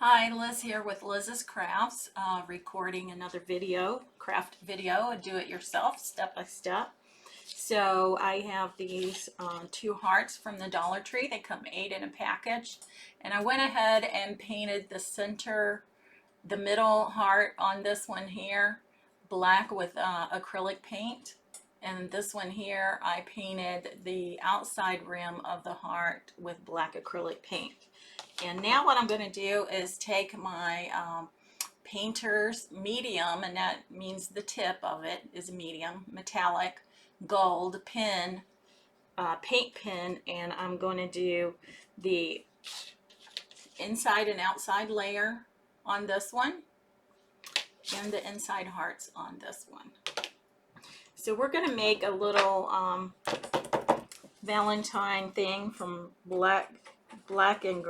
Hi, Liz here with Liz's Crafts, recording another craft video, a do-it-yourself, step-by-step. So I have these two hearts from the Dollar Tree. They come 8 in a package. And I went ahead and painted the middle heart on this one here, black with acrylic paint. And this one here, I painted the outside rim of the heart with black acrylic paint. And now what I'm going to do is take my painter's medium, and that means the tip of it is medium, metallic, gold pen, paint pen, and I'm going to do the inside and outside layer on this one and the inside hearts on this one. So we're going to make a little Valentine thing from black and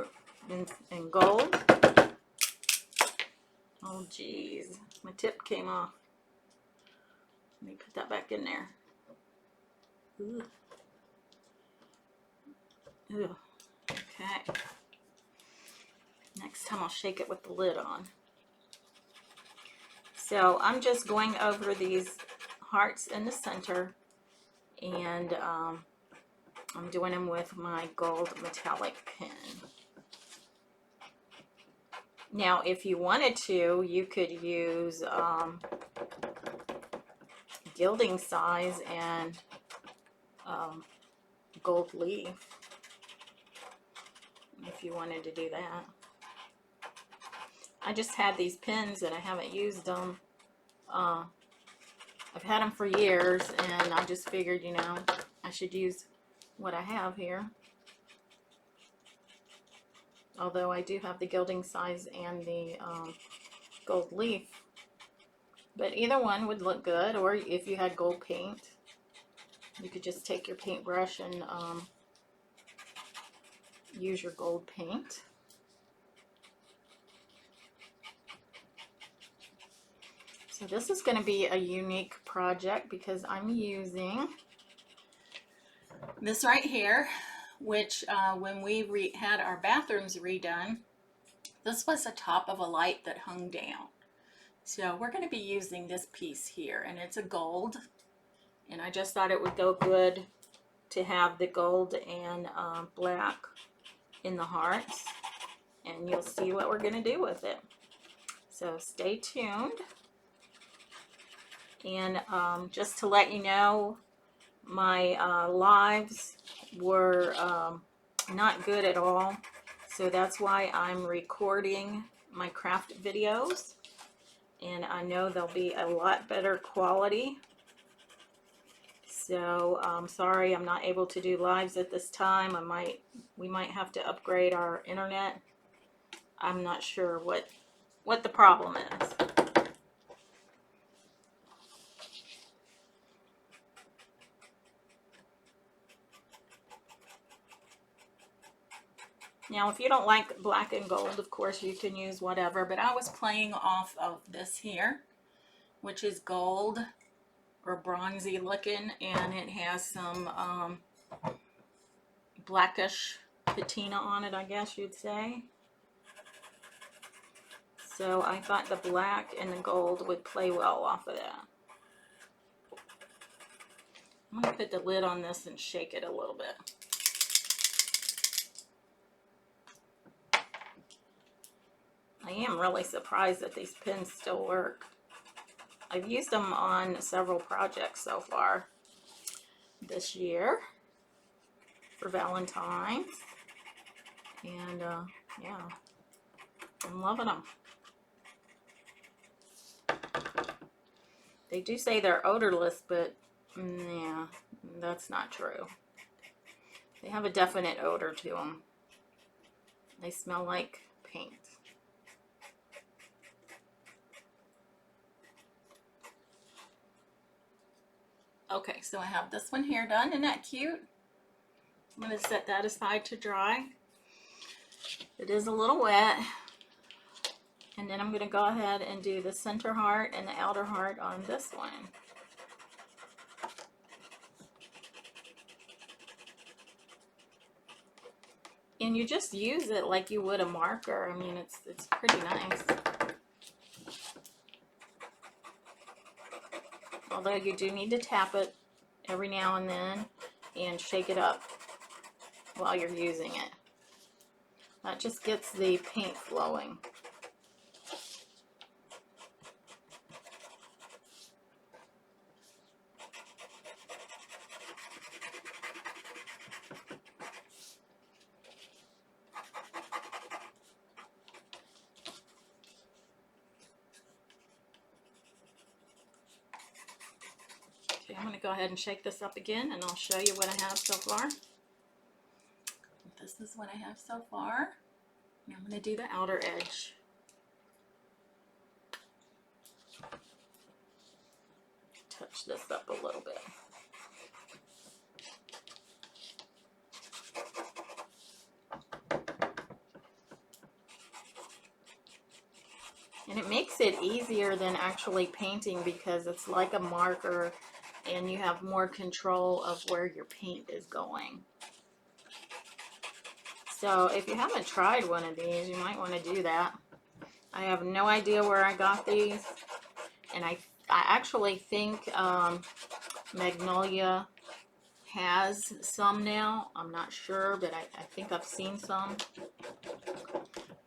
gold. Oh geez, my tip came off. Let me put that back in there. Ooh. Ooh. Okay. Next time I'll shake it with the lid on. So I'm just going over these hearts in the center, and I'm doing them with my gold metallic pen. Now, if you wanted to, you could use gilding size and gold leaf if you wanted to do that. I just had these pens and I haven't used them. I've had them for years, and I just figured, you know, I should use what I have here. Although I do have the gilding size and the gold leaf. But either one would look good, or if you had gold paint, you could just take your paintbrush and use your gold paint. So this is going to be a unique project because I'm using this right here, which when we had our bathrooms redone, this was the top of a light that hung down. So we're going to be using this piece here, and it's a gold, and I just thought it would go good to have the gold and black in the hearts, and you'll see what we're going to do with it. So stay tuned. And just to let you know, my lives were not good at all, so that's why I'm recording my craft videos, and I know they'll be a lot better quality. So I'm sorry I'm not able to do lives at this time. We might have to upgrade our internet. I'm not sure what the problem is. Now, if you don't like black and gold, of course, you can use whatever, but I was playing off of this here, which is gold or bronzy looking, and it has some blackish patina on it, I guess you'd say. So I thought the black and the gold would play well off of that. I'm going to put the lid on this and shake it a little bit. I am really surprised that these pens still work. I've used them on several projects so far this year for Valentine's, and yeah, I'm loving them. They do say they're odorless, but yeah, that's not true. They have a definite odor to them. They smell like paint. Okay, so I have this one here done. Isn't that cute? I'm going to set that aside to dry. It is a little wet. And then I'm going to go ahead and do the center heart and the outer heart on this one. And you just use it like you would a marker. I mean, it's pretty nice. Although you do need to tap it every now and then and shake it up while you're using it. That just gets the paint flowing. Okay, I'm going to go ahead and shake this up again, and I'll show you what I have so far. This is what I have so far. Now I'm going to do the outer edge. Touch this up a little bit. And it makes it easier than actually painting because it's like a marker and you have more control of where your paint is going. So if you haven't tried one of these, you might want to do that. I have no idea where I got these, and I actually think Magnolia has some now. I'm not sure, but I think I've seen some.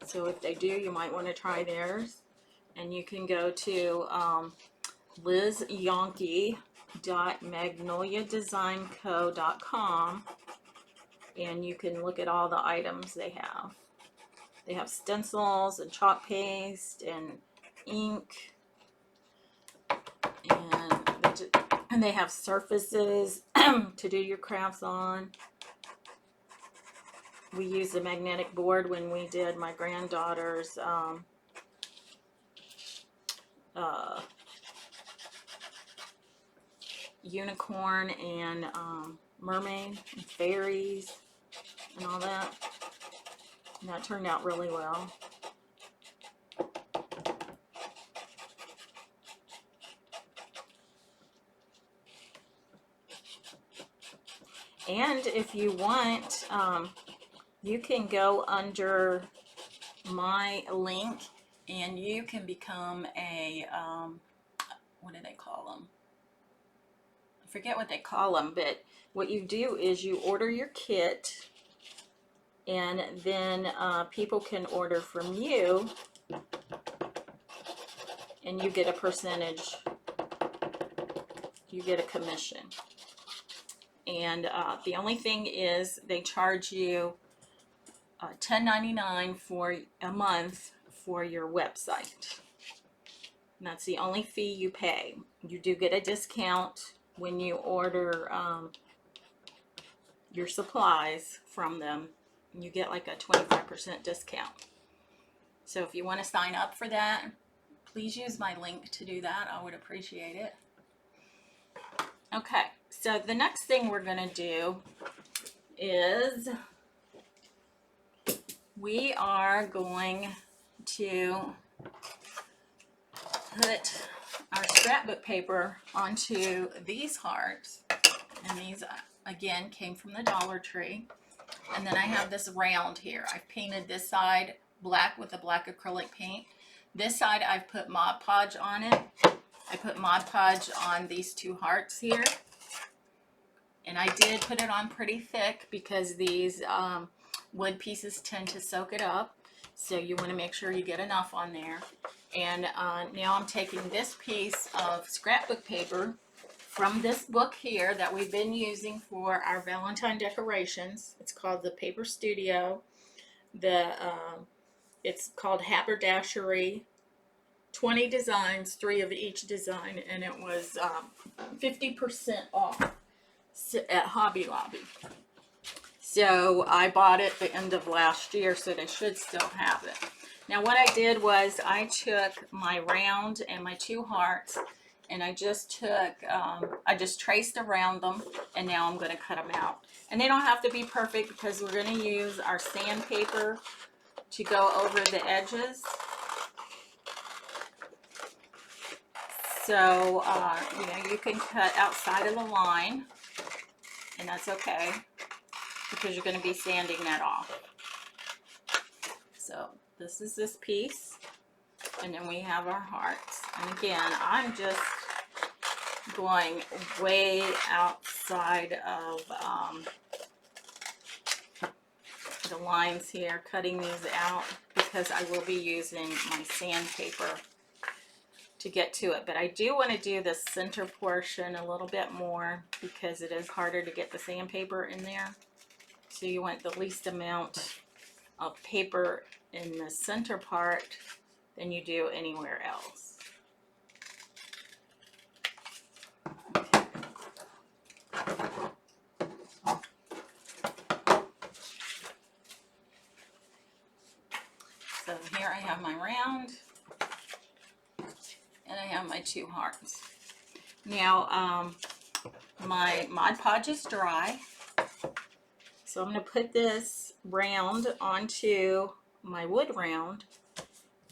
So if they do, you might want to try theirs. And you can go to LizYonke.MagnoliaDesignCo.com, and you can look at all the items they have. They have stencils and chalk paste and ink, and they have surfaces to do your crafts on. We used a magnetic board when we did my granddaughter's unicorn and mermaid and fairies and all that. And that turned out really well. And if you want, you can go under my link and you can become a, what do they call them? I forget what they call them, but what you do is you order your kit, and then people can order from you, and you get a percentage, you get a commission. And the only thing is they charge you $10.99 for a month for your website. And that's the only fee you pay. You do get a discount when you order your supplies from them. You get like a 25% discount. So if you want to sign up for that, please use my link to do that. I would appreciate it. Okay, so the next thing we're going to do is we are going to put our scrapbook paper onto these hearts, and these again came from the Dollar Tree. And then I have this round here. I've painted this side black with a black acrylic paint. This side I've put Mod Podge on it. I put Mod Podge on these two hearts here, and I did put it on pretty thick because these wood pieces tend to soak it up, so you want to make sure you get enough on there. And now I'm taking this piece of scrapbook paper from this book here that we've been using for our Valentine decorations. It's called the Paper Studio. It's called Haberdashery. 20 designs, 3 of each design, and it was 50% off at Hobby Lobby. So I bought it the end of last year, so they should still have it. Now what I did was I took my round and my two hearts, and I just traced around them, and now I'm going to cut them out. And they don't have to be perfect because we're going to use our sandpaper to go over the edges. So, you know, you can cut outside of the line, and that's okay because you're going to be sanding that off. So this is this piece, and then we have our hearts. And again, I'm just going way outside of the lines here, cutting these out because I will be using my sandpaper to get to it. But I do want to do the center portion a little bit more because it is harder to get the sandpaper in there. So you want the least amount of paper in the center part than you do anywhere else. So here I have my round, and I have my two hearts. Now, my Mod Podge is dry, so I'm going to put this round onto my wood round,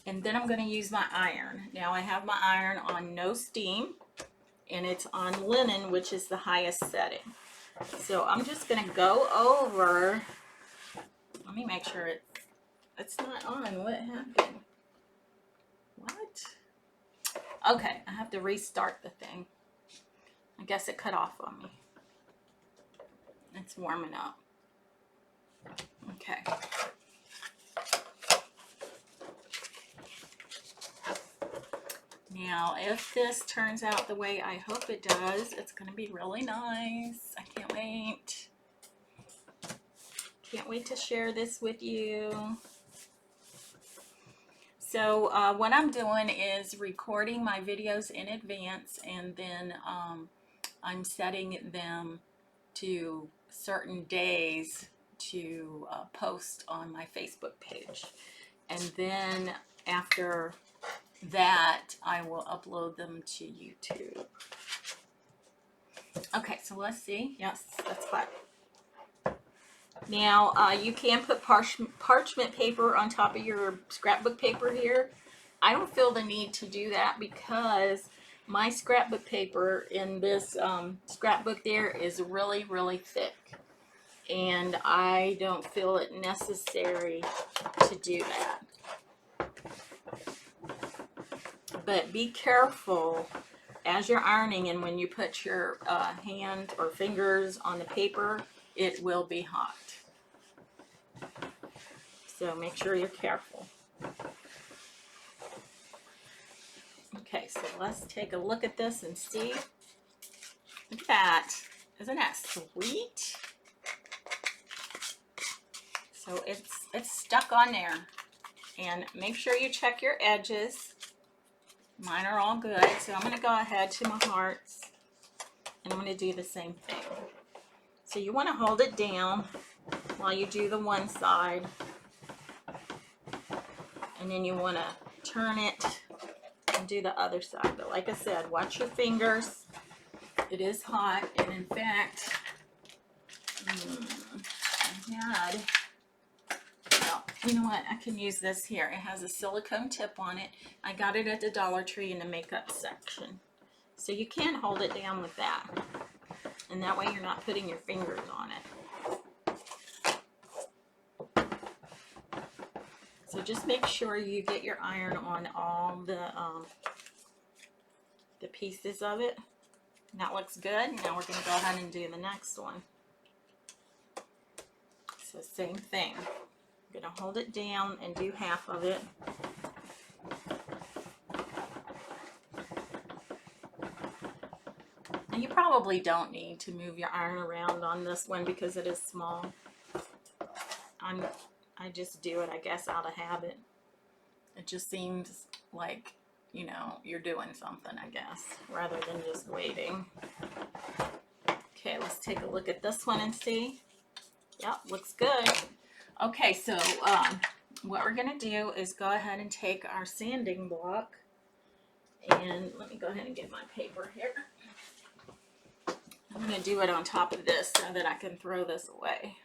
and then I'm going to use my iron. Now I have my iron on no steam, and it's on linen, which is the highest setting. So I'm just going to go over, let me make sure it's not on. What happened? What? Okay, I have to restart the thing. I guess it cut off on me. It's warming up. Okay. Now, if this turns out the way I hope it does, it's going to be really nice. I can't wait. Can't wait to share this with you. So what I'm doing is recording my videos in advance, and then I'm setting them to certain days to post on my Facebook page. And then after that, I will upload them to YouTube. Okay, so let's see. Yes, that's fine. Now, you can put parchment paper on top of your scrapbook paper here. I don't feel the need to do that because my scrapbook paper in this scrapbook there is really, really thick. And I don't feel it necessary to do that. But be careful as you're ironing, and when you put your hand or fingers on the paper, it will be hot. So make sure you're careful. Okay, so let's take a look at this and see. Look at that. Isn't that sweet? So it's stuck on there. And make sure you check your edges. Mine are all good. So I'm going to go ahead to my hearts, and I'm going to do the same thing. So you want to hold it down while you do the one side. And then you want to turn it and do the other side. But like I said, watch your fingers. It is hot. And in fact, well, you know what? I can use this here. It has a silicone tip on it. I got it at the Dollar Tree in the makeup section. So you can hold it down with that. And that way you're not putting your fingers on it. So just make sure you get your iron on all the pieces of it. And that looks good. Now we're going to go ahead and do the next one. So same thing. I'm going to hold it down and do half of it. And you probably don't need to move your iron around on this one because it is small. I just do it, I guess, out of habit. It just seems like, you know, you're doing something, I guess, rather than just waiting. Okay, let's take a look at this one and see. Yep, looks good. Okay, so what we're going to do is go ahead and take our sanding block, and let me go ahead and get my paper here. I'm going to do it on top of this so that I can throw this away.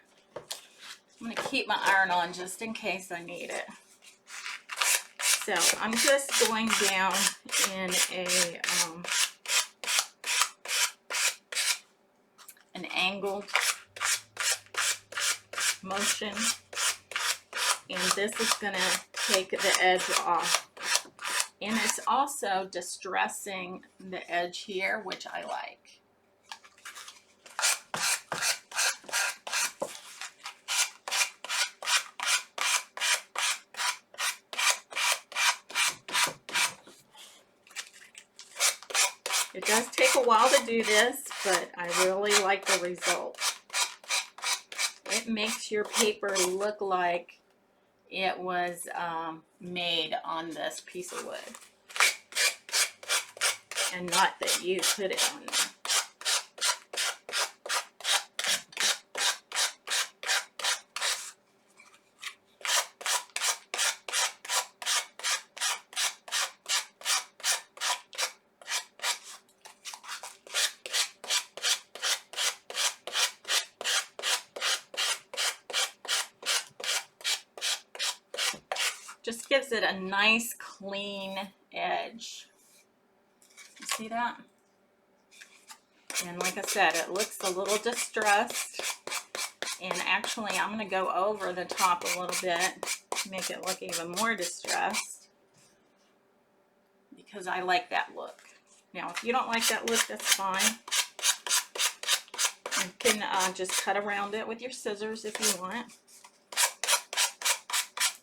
I'm going to keep my iron on just in case I need it. So I'm just going down in an angled motion, and this is going to take the edge off. And it's also distressing the edge here, which I like. It does take a while to do this, but I really like the result. It makes your paper look like it was made on this piece of wood, and not that you put it on there. Just gives it a nice clean edge. You see that? And like I said, it looks a little distressed. And actually, I'm going to go over the top a little bit to make it look even more distressed, because I like that look. Now, if you don't like that look, that's fine. You can just cut around it with your scissors if you want.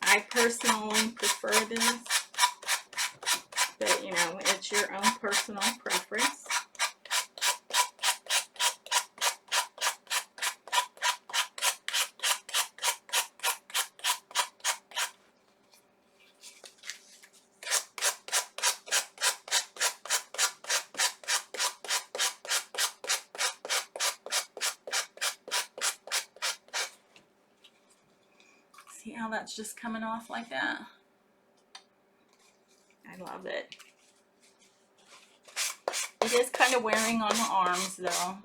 I personally prefer this, but you know, it's your own personal preference. See how that's just coming off like that? I love it. It is kind of wearing on the arms though.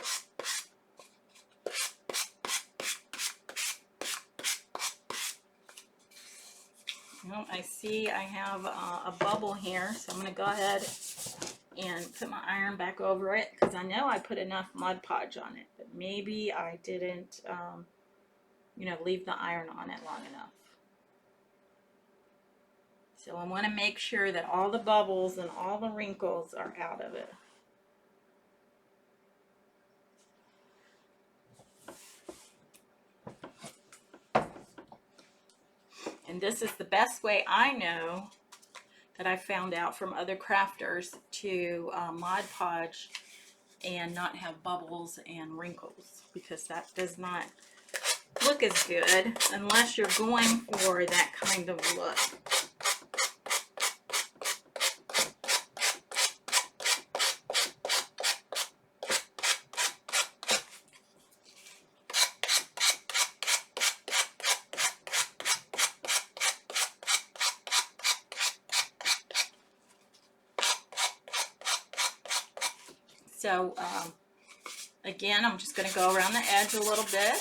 Well, I see I have a bubble here, so I'm going to go ahead and put my iron back over it, because I know I put enough Mod Podge on it, but maybe I didn't, you know, leave the iron on it long enough. So I want to make sure that all the bubbles and all the wrinkles are out of it. And this is the best way I know that I found out from other crafters to Mod Podge and not have bubbles and wrinkles, because that does not look as good unless you're going for that kind of look. So again, I'm just going to go around the edge a little bit,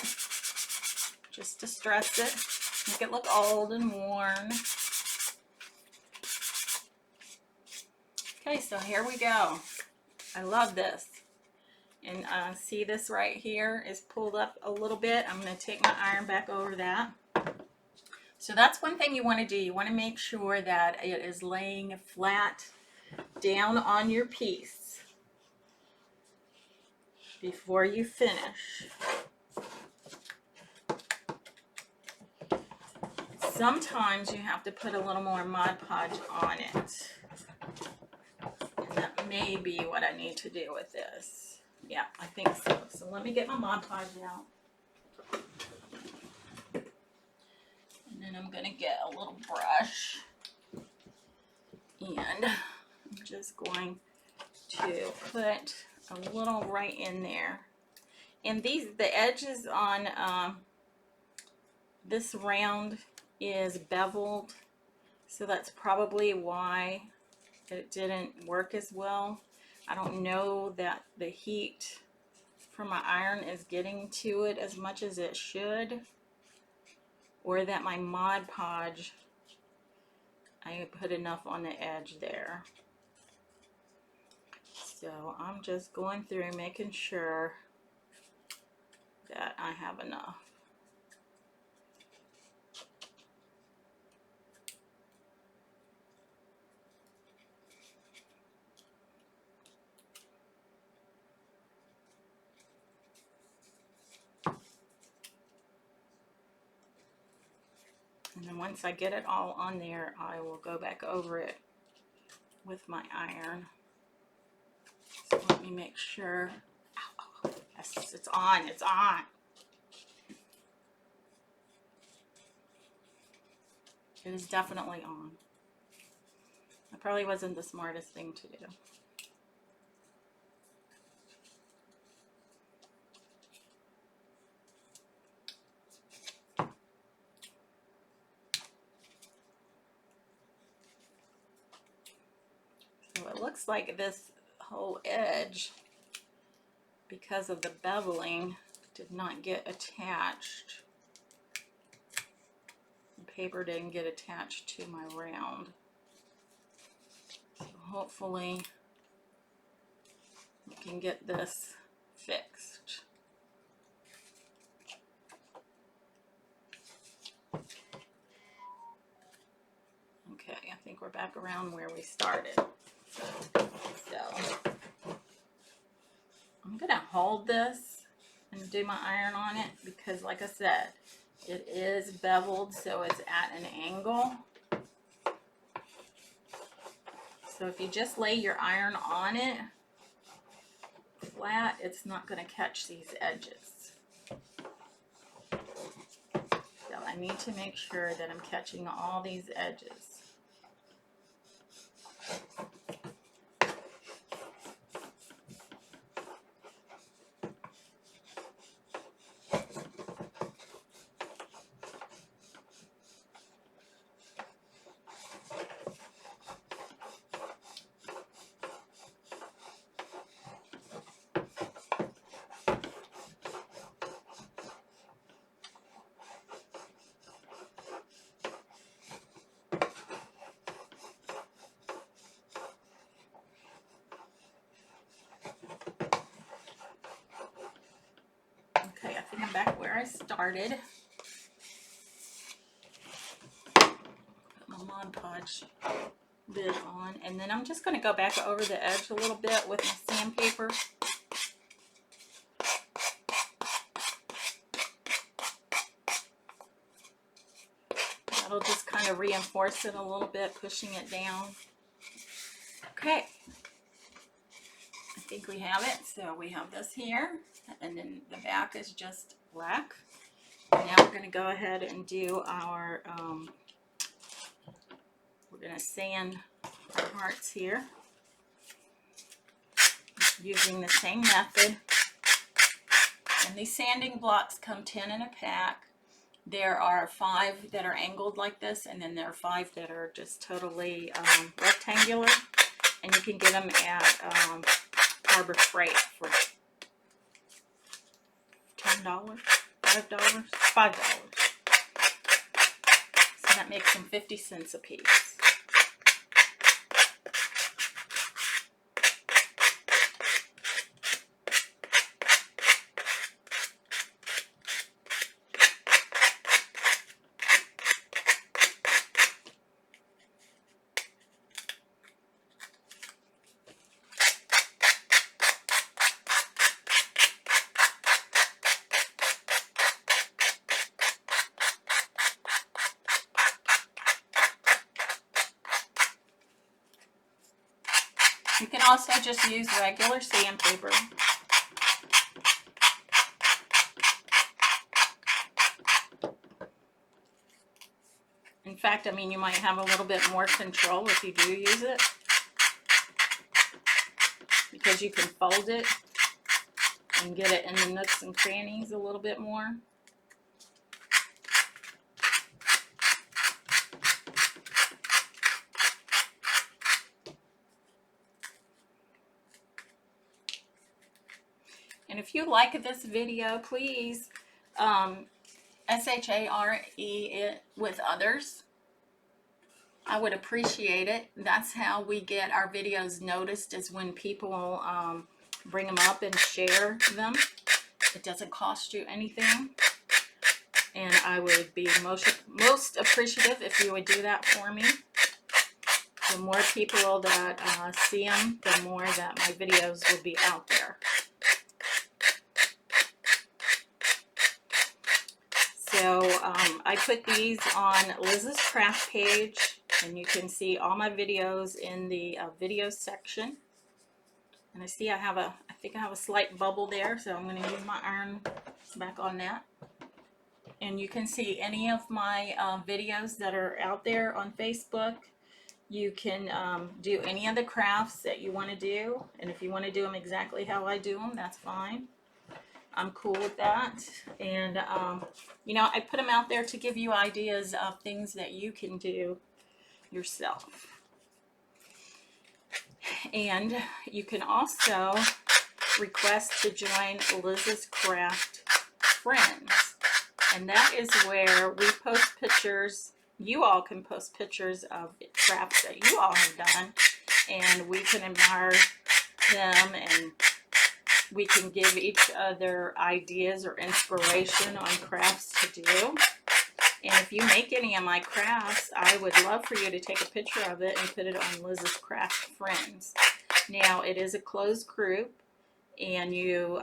just to stress it, make it look old and worn. Okay, so here we go. I love this. And see, this right here is pulled up a little bit. I'm going to take my iron back over that. So that's one thing you want to do. You want to make sure that it is laying flat down on your piece before you finish. Sometimes you have to put a little more Mod Podge on it. And that may be what I need to do with this. Yeah, I think so. So let me get my Mod Podge out. And then I'm going to get a little brush. And I'm just going to put a little right in there. And the edges on this round is beveled, so that's probably why it didn't work as well. I don't know that the heat from my iron is getting to it as much as it should, or that my Mod Podge, I put enough on the edge there. So I'm just going through making sure that I have enough. And then once I get it all on there, I will go back over it with my iron. So let me make sure. Oh, yes, it's on, it's on. It is definitely on. It probably wasn't the smartest thing to do. So it looks like this whole edge, because of the beveling, did not get attached. The paper didn't get attached to my round. So hopefully we can get this fixed. Okay, I think we're back around where we started. So I'm gonna hold this and do my iron on it because, like I said, it is beveled, so it's at an angle. So if you just lay your iron on it flat, it's not going to catch these edges. So I need to make sure that I'm catching all these edges. Okay, I think I'm back where I started. Put my Mod Podge bit on, and then I'm just going to go back over the edge a little bit with my sandpaper. That'll just kind of reinforce it a little bit, pushing it down. Okay, I think we have it. So we have this here, and then the back is just black. Now we're going to go ahead and do our, we're going to sand our hearts here using the same method. And these sanding blocks come 10 in a pack. There are 5 that are angled like this, and then there are 5 that are just totally rectangular. And you can get them at Harbor Freight for $10, $5, $5. So that makes them 50 cents a piece. You can also just use regular sandpaper. In fact, I mean, you might have a little bit more control if you do use it, because you can fold it and get it in the nooks and crannies a little bit more. And if you like this video, please SHARE it with others. I would appreciate it. That's how we get our videos noticed, is when people bring them up and share them. It doesn't cost you anything. And I would be most appreciative if you would do that for me. The more people that see them, the more that my videos will be out there. So I put these on Liz's craft page, and you can see all my videos in the video section. And I see I think I have a slight bubble there, so I'm going to use my iron back on that. And you can see any of my videos that are out there on Facebook. You can do any of the crafts that you want to do, and if you want to do them exactly how I do them, that's fine. I'm cool with that. And you know, I put them out there to give you ideas of things that you can do yourself. And you can also request to join Liz's Craft Friends, and that is where we post pictures. You all can post pictures of crafts that you all have done, and we can admire them, and we can give each other ideas or inspiration on crafts to do. And if you make any of my crafts, I would love for you to take a picture of it and put it on Liz's Craft Friends. Now, it is a closed group, and you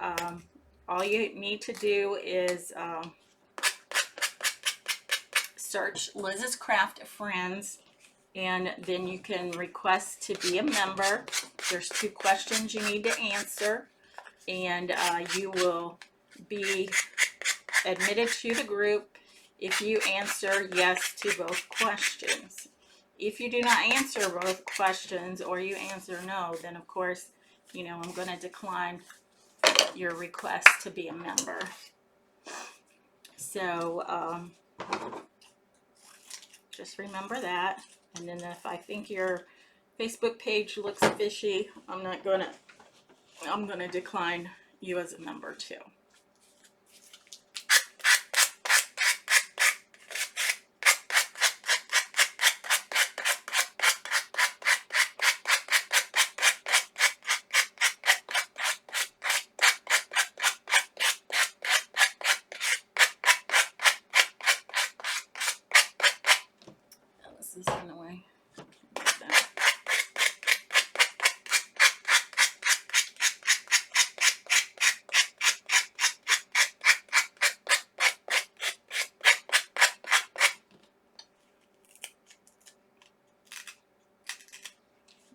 all you need to do is search Liz's Craft Friends, and then you can request to be a member. There's 2 questions you need to answer, and you will be admitted to the group if you answer yes to both questions. If you do not answer both questions, or you answer no, then of course, you know, I'm going to decline your request to be a member. So just remember that. And then if I think your Facebook page looks fishy, I'm gonna decline you as a member too. This is in the way.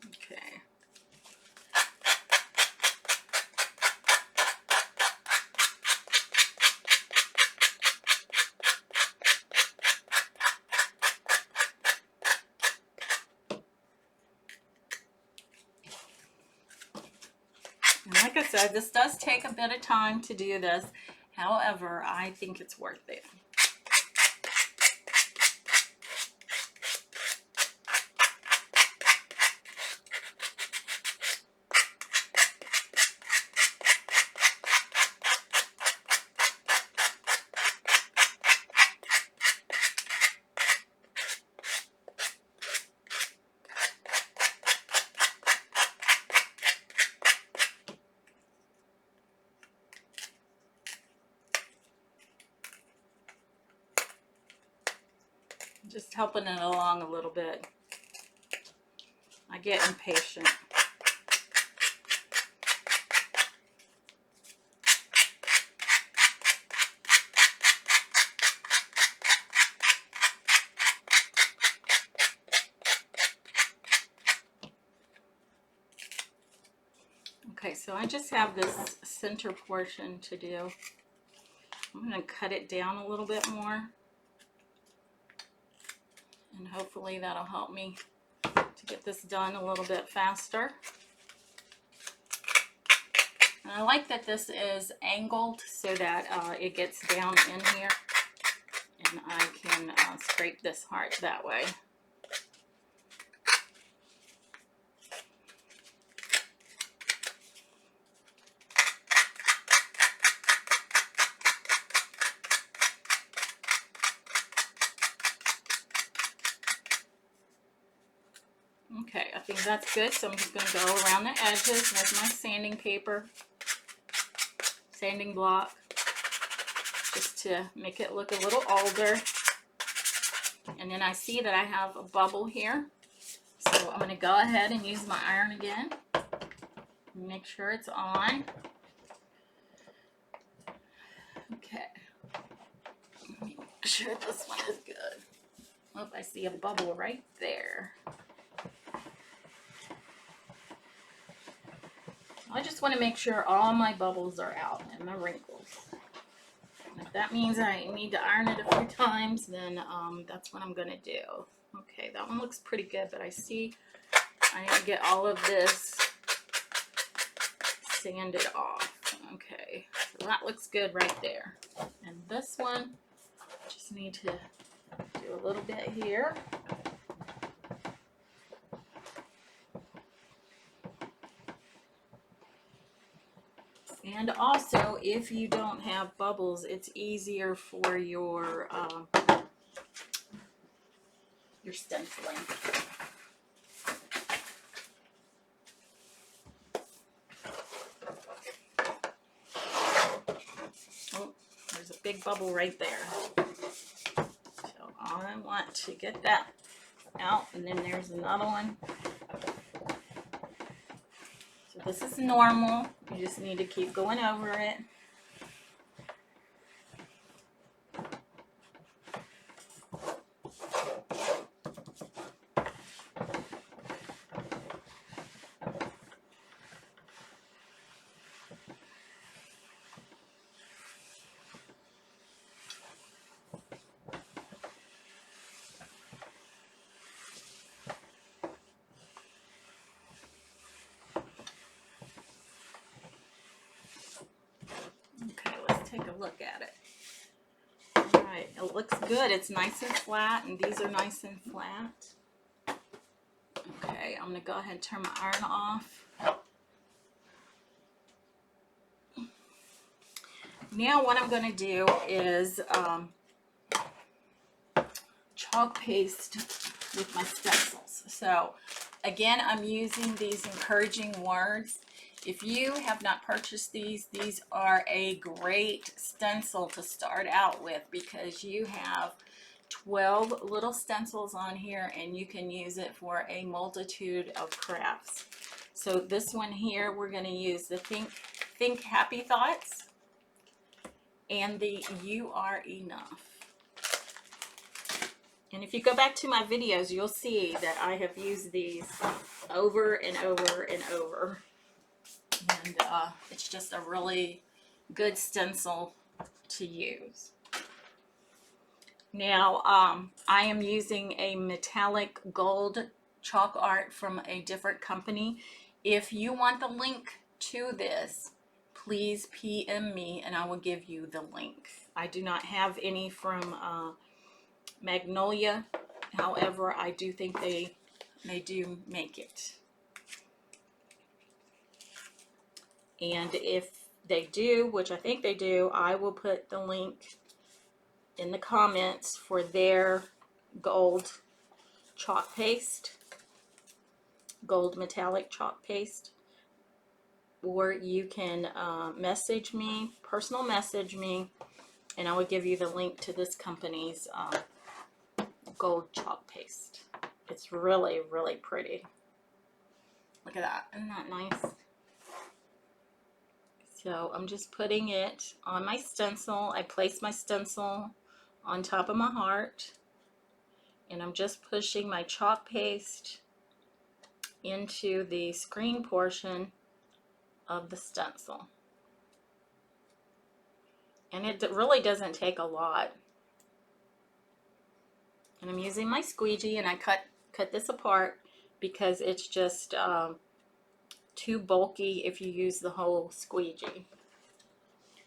Okay. And like I said, this does take a bit of time to do this. However, I think it's worth it. Just helping it along a little bit. I get impatient. Okay, so I just have this center portion to do. I'm going to cut it down a little bit more, and hopefully that'll help me to get this done a little bit faster. And I like that this is angled so that it gets down in here, and I can scrape this heart that way. Okay, I think that's good, so I'm just going to go around the edges with my sanding paper, sanding block, just to make it look a little older. And then I see that I have a bubble here, so I'm going to go ahead and use my iron again. Make sure it's on. Okay. Let me sure this one is good. Oh, I see a bubble right there. I just want to make sure all my bubbles are out and my wrinkles. If that means I need to iron it a few times, then that's what I'm going to do. Okay, that one looks pretty good, but I see I need to get all of this sanded off. Okay, so that looks good right there. And this one, just need to do a little bit here. And also, if you don't have bubbles, it's easier for your stenciling. Oh, there's a big bubble right there. So I want to get that out, and then there's another one. So this is normal. You just need to keep going over it. Okay, let's take a look at it. All right, it looks good. It's nice and flat, and these are nice and flat. Okay, I'm gonna go ahead and turn my iron off. Now what I'm gonna do is chalk paste with my stencils. So again, I'm using these encouraging words. If you have not purchased these are a great stencil to start out with, because you have 12 little stencils on here and you can use it for a multitude of crafts. So this one here, we're going to use the Think Happy Thoughts and the You Are Enough. And if you go back to my videos, you'll see that I have used these over and over and over. And it's just a really good stencil to use. Now, I am using a metallic gold chalk art from a different company. If you want the link to this, please PM me and I will give you the link. I do not have any from Magnolia. However, I do think they do make it. And if they do, which I think they do, I will put the link in the comments for their gold chalk paste, gold metallic chalk paste. Or you can message me, personal message me, and I will give you the link to this company's gold chalk paste. It's really, really pretty. Look at that. Isn't that nice? So I'm just putting it on my stencil. I place my stencil on top of my heart, and I'm just pushing my chalk paste into the screen portion of the stencil. And it really doesn't take a lot. And I'm using my squeegee, and I cut this apart because it's just too bulky if you use the whole squeegee.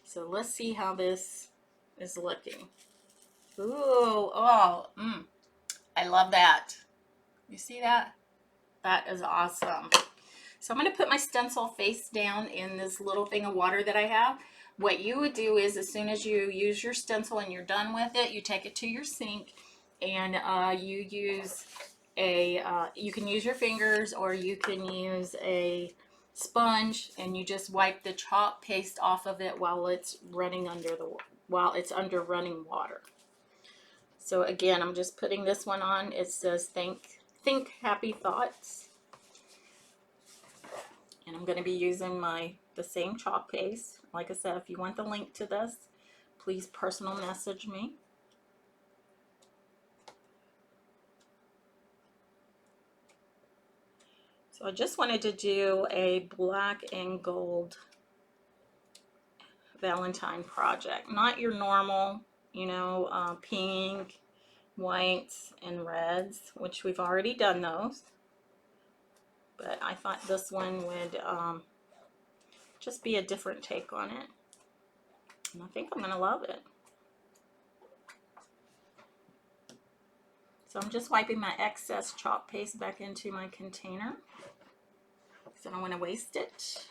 So let's see how this is looking. Ooh, oh, I love that. You see that? That is awesome. So I'm going to put my stencil face down in this little thing of water that I have. What you would do is, as soon as you use your stencil and you're done with it, you take it to your sink and you use a, you can use your fingers or you can use a sponge, and you just wipe the chalk paste off of it while it's running under running water. So again, I'm just putting this one on. It says think happy thoughts. And I'm going to be using the same chalk paste. Like I said, if you want the link to this, please personal message me. So I just wanted to do a black and gold Valentine project. Not your normal, you know, pink, whites, and reds, which we've already done those. But I thought this one would just be a different take on it. And I think I'm going to love it. So I'm just wiping my excess chalk paste back into my container because I don't want to waste it.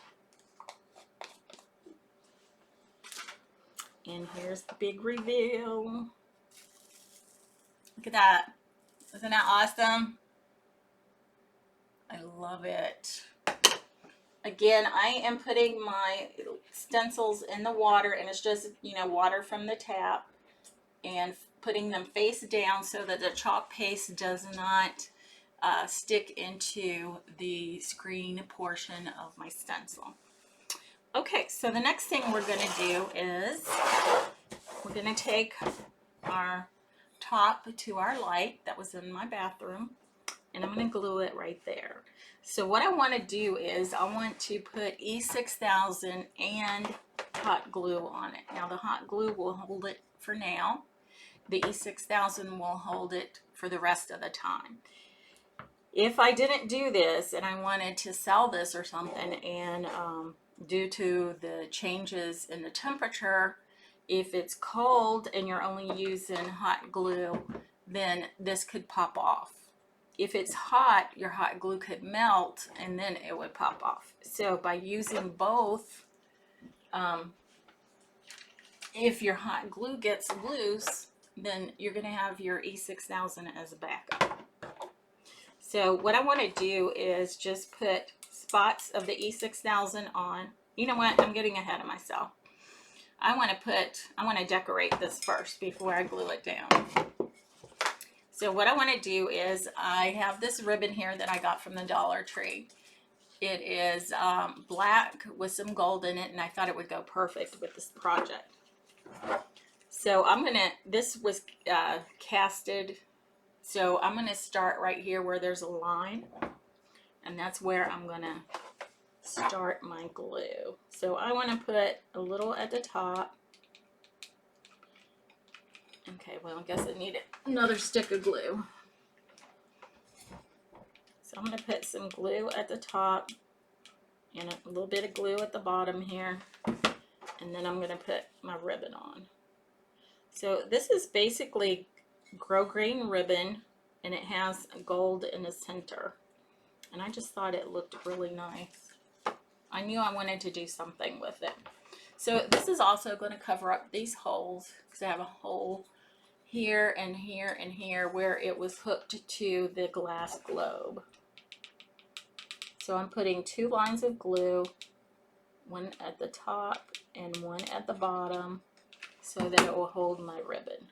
And here's the big reveal. Look at that. Isn't that awesome? I love it. Again, I am putting my stencils in the water, and it's just, you know, water from the tap, and putting them face down so that the chalk paste does not stick into the screen portion of my stencil. Okay, so the next thing we're going to do is we're going to take our top to our light that was in my bathroom, and I'm going to glue it right there. So what I want to do is I want to put E6000 and hot glue on it. Now the hot glue will hold it for now. The E6000 will hold it for the rest of the time. If I didn't do this and I wanted to sell this or something, and due to the changes in the temperature, if it's cold and you're only using hot glue, then this could pop off. If it's hot, your hot glue could melt and then it would pop off. So by using both, if your hot glue gets loose, then you're going to have your E6000 as a backup. So what I want to do is just put spots of the E6000 on. You know what? I'm getting ahead of myself. I want to decorate this first before I glue it down. So what I want to do is I have this ribbon here that I got from the Dollar Tree. It is black with some gold in it, and I thought it would go perfect with this project. So this was casted, so I'm gonna start right here where there's a line, and that's where I'm gonna start my glue. So I want to put a little at the top. Okay, well, I guess I need another stick of glue. So I'm going to put some glue at the top and a little bit of glue at the bottom here. And then I'm going to put my ribbon on. So this is basically grosgrain ribbon, and it has gold in the center. And I just thought it looked really nice. I knew I wanted to do something with it. So this is also going to cover up these holes, because I have a hole here and here and here where it was hooked to the glass globe. So I'm putting 2 lines of glue, one at the top and one at the bottom, so that it will hold my ribbon.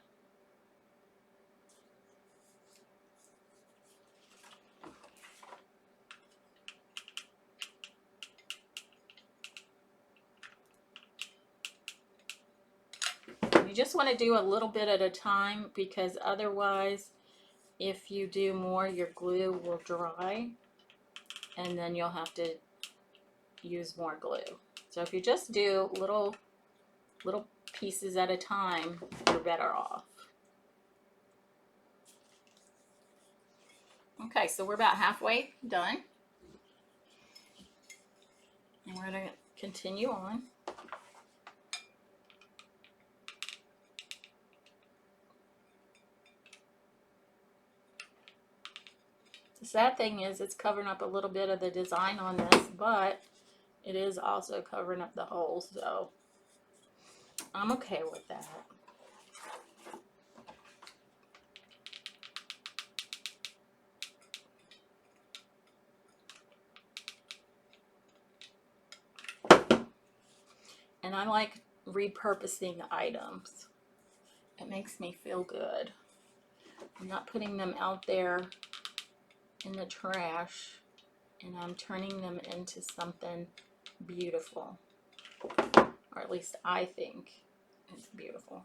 You just want to do a little bit at a time, because otherwise, if you do more, your glue will dry and then you'll have to use more glue. So if you just do little pieces at a time, you're better off. Okay, so we're about halfway done. And we're going to continue on. The sad thing is it's covering up a little bit of the design on this, but it is also covering up the holes, so I'm okay with that. And I like repurposing items. It makes me feel good. I'm not putting them out there in the trash, and I'm turning them into something beautiful. Or at least I think it's beautiful.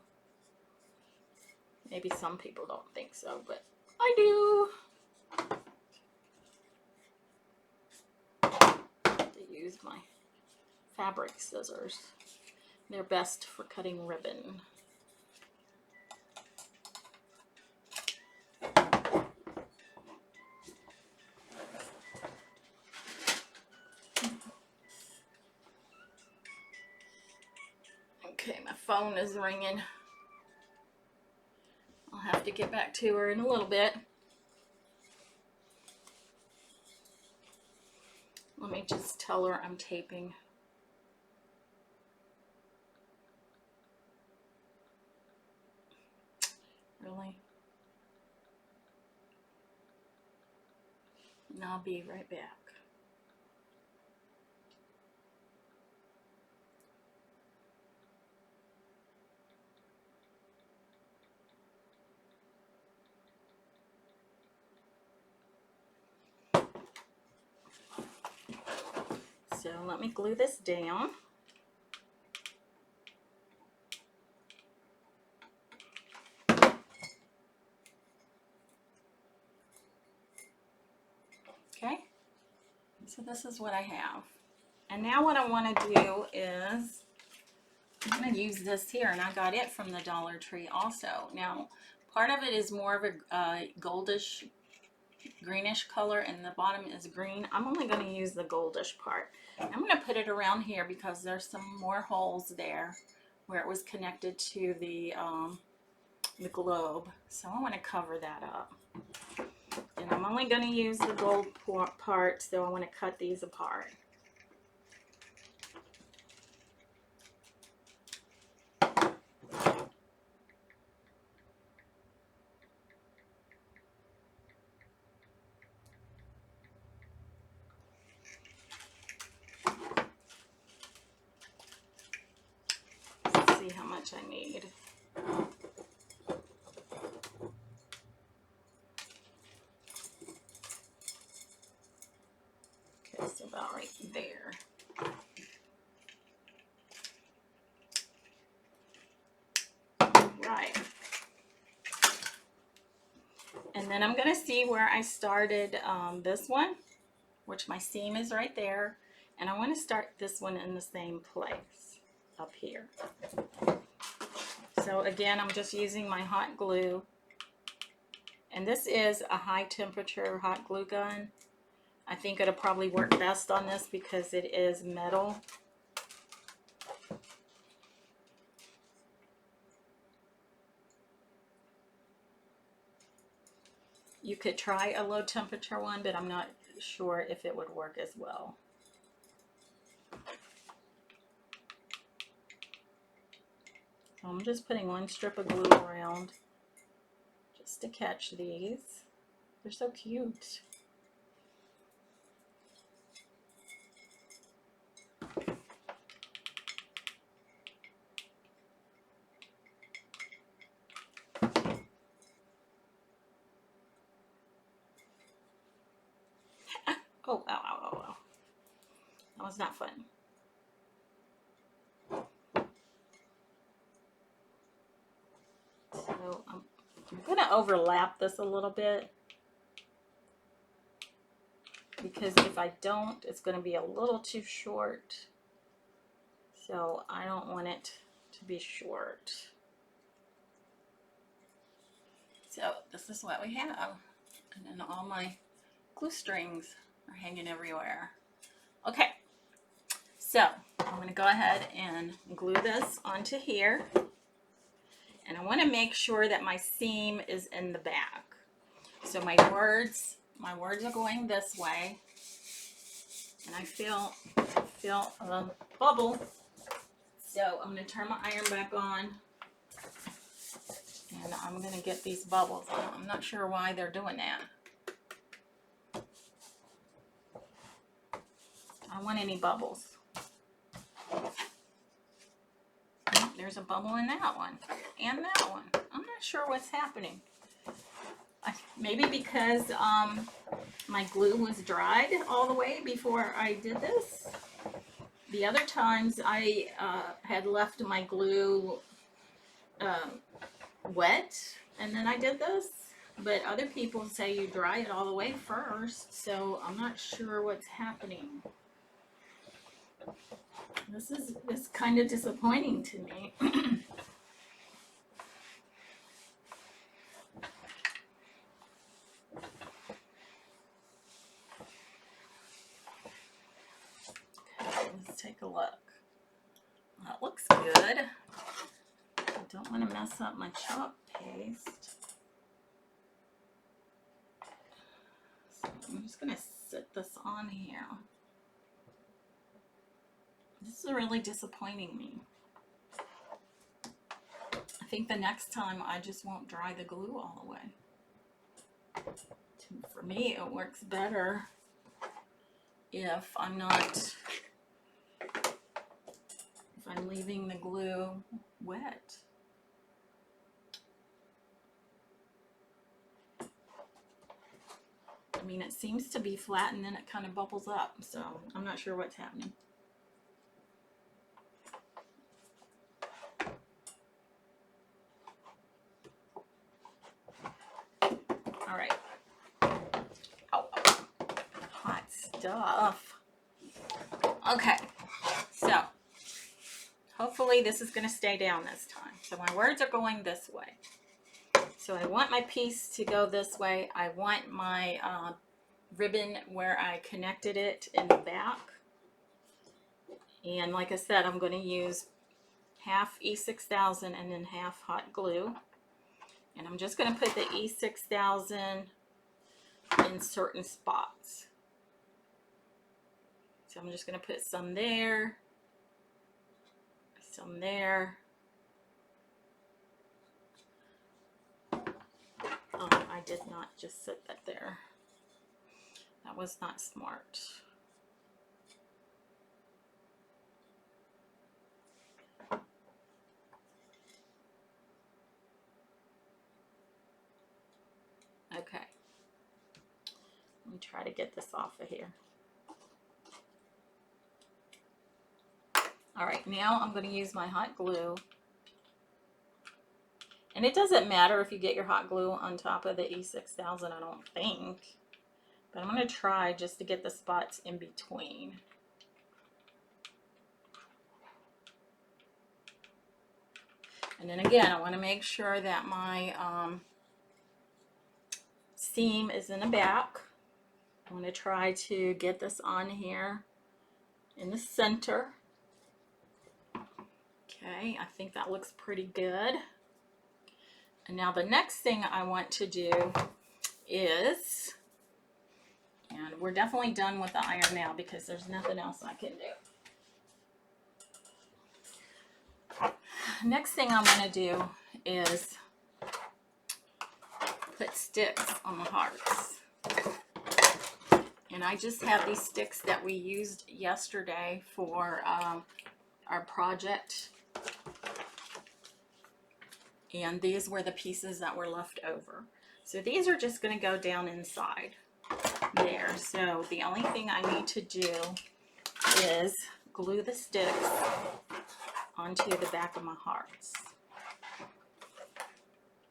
Maybe some people don't think so, but I do. my fabric scissors. They're best for cutting ribbon. Okay, my phone is ringing. I'll have to get back to her in a little bit. Let me just tell her I'm taping. Really? And I'll be right back. So let me glue this down. Okay, so this is what I have. And now what I want to do is, I'm going to use this here, and I got it from the Dollar Tree also. Now, part of it is more of a goldish, greenish color, and the bottom is green. I'm only going to use the goldish part. I'm going to put it around here because there's some more holes there where it was connected to the globe. So I want to cover that up. And I'm only going to use the gold part, so I want to cut these apart. Let's see how much I need. Okay, so about right there. Right. And then I'm going to see where I started this one, which my seam is right there. And I want to start this one in the same place up here. So again, I'm just using my hot glue. And this is a high temperature hot glue gun. I think it'll probably work best on this because it is metal. You could try a low temperature one, but I'm not sure if it would work as well. So I'm just putting one strip of glue around just to catch these. They're so cute. Oh, ow, ow, ow, ow. That was not fun. So I'm going to overlap this a little bit, because if I don't, it's going to be a little too short. So I don't want it to be short. So this is what we have. And then all my glue strings are hanging everywhere. Okay, so I'm going to go ahead and glue this onto here. And I want to make sure that my seam is in the back. So my words are going this way. And I feel a bubble. So I'm going to turn my iron back on. And I'm going to get these bubbles. I'm not sure why they're doing that. I don't want any bubbles. There's a bubble in that one and that one. I'm not sure what's happening. Maybe because my glue was dried all the way before I did this. The other times I had left my glue wet and then I did this. But other people say you dry it all the way first, so I'm not sure what's happening. This is kind of disappointing to me. Let's take a look. That looks good. I don't want to mess up my chalk paste. So I'm just going to sit this on here. This is really disappointing me. I think the next time I just won't dry the glue all the way. For me, it works better if I'm leaving the glue wet. I mean, it seems to be flat and then it kind of bubbles up, so I'm not sure what's happening. All right. Oh, hot stuff. Okay, so hopefully this is going to stay down this time. So my words are going this way. So I want my piece to go this way. I want my ribbon where I connected it in the back. And like I said, I'm going to use half E6000 and then half hot glue. And I'm just going to put the E6000 in certain spots. So I'm just going to put some there, some there. Oh, I did not just set that there. That was not smart. Okay. Let me try to get this off of here. All right, now I'm going to use my hot glue. And it doesn't matter if you get your hot glue on top of the E6000, I don't think. But I'm going to try just to get the spots in between. And then again, I want to make sure that my seam is in the back. I'm going to try to get this on here in the center. Okay, I think that looks pretty good. And now the next thing I want to do is, and we're definitely done with the iron now because there's nothing else I can do. Next thing I want to do is put sticks on the hearts. And I just have these sticks that we used yesterday for our project. And these were the pieces that were left over. So these are just going to go down inside there. So the only thing I need to do is glue the sticks onto the back of my hearts.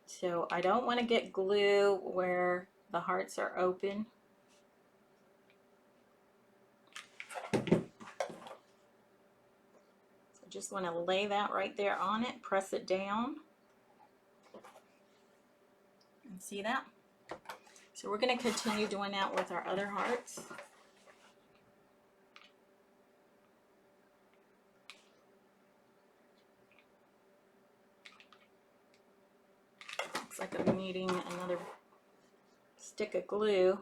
So I don't want to get glue where the hearts are open. So just want to lay that right there on it, press it down. And see that? So we're going to continue doing that with our other hearts. Looks like I'm needing another stick of glue.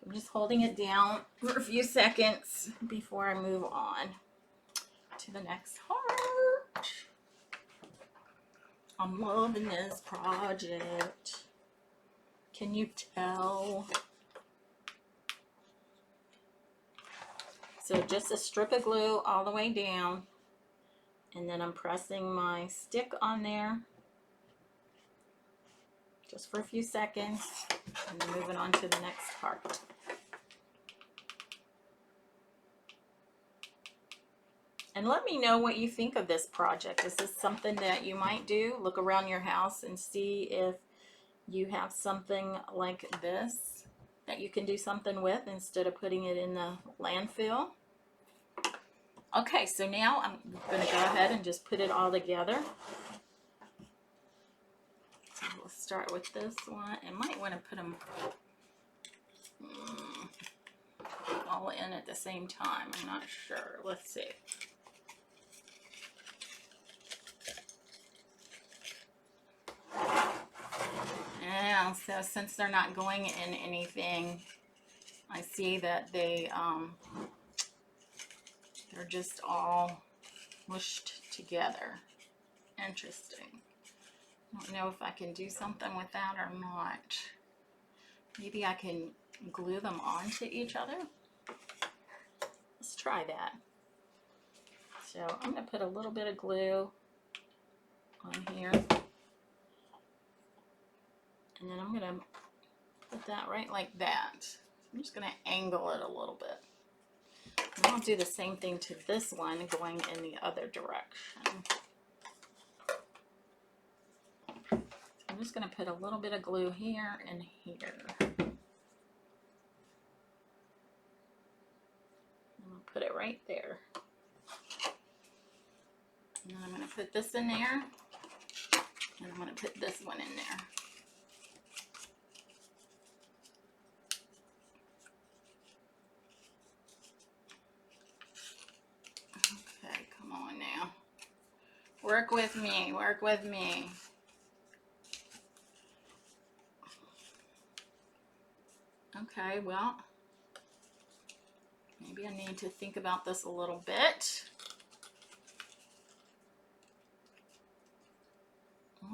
I'm just holding it down for a few seconds before I move on to the next heart. I'm loving this project. Can you tell? So just a strip of glue all the way down, and then I'm pressing my stick on there just for a few seconds, and then moving on to the next heart. And let me know what you think of this project. Is this something that you might do? Look around your house and see if you have something like this. that you can do something with instead of putting it in the landfill. Okay, so now I'm going to go ahead and just put it all together. So we'll start with this one. I might want to put them all in at the same time. I'm not sure. Let's see. Yeah, so since they're not going in anything, I see that they're just all mushed together. Interesting. I don't know if I can do something with that or not. Maybe I can glue them onto each other. Let's try that. So I'm going to put a little bit of glue on here. And then I'm going to put that right like that. I'm just going to angle it a little bit. And I'll do the same thing to this one going in the other direction. So I'm just going to put a little bit of glue here and here. And I'll put it right there. And then I'm going to put this in there. And I'm going to put this one in there. Okay, come on now. Work with me, work with me. Okay, well, maybe I need to think about this a little bit.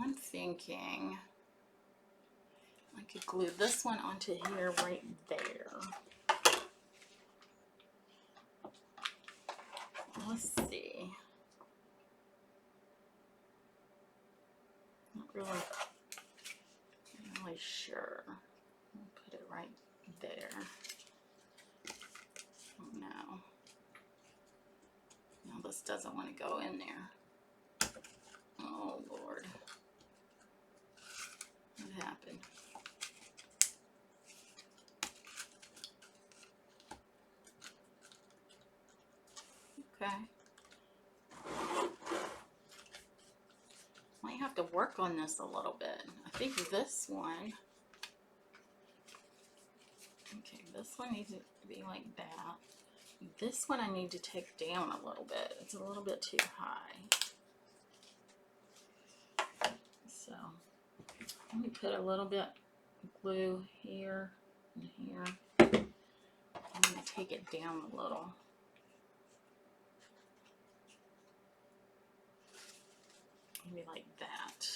I'm thinking I could glue this one onto here right there. Let's see. Not really sure. I'll put it right there. Oh no. No, this doesn't want to go in there. Oh Lord. What happened? Okay. Might have to work on this a little bit. I think this one. Okay, this one needs to be like that. This one I need to take down a little bit. It's a little bit too high. So let me put a little bit of glue here and here. I'm going to take it down a little. Maybe like that.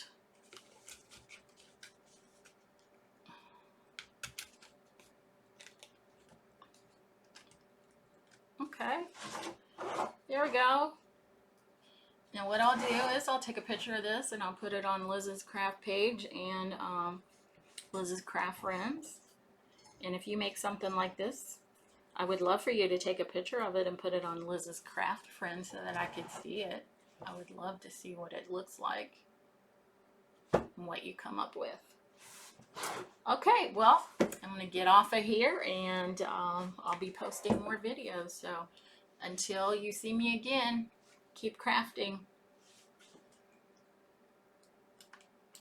Okay, there we go. Now what I'll do is I'll take a picture of this and I'll put it on Liz's craft page and Liz's Craft Friends. And if you make something like this, I would love for you to take a picture of it and put it on Liz's Craft Friends so that I could see it. I would love to see what it looks like and what you come up with. Okay, well, I'm going to get off of here and I'll be posting more videos. So until you see me again, keep crafting.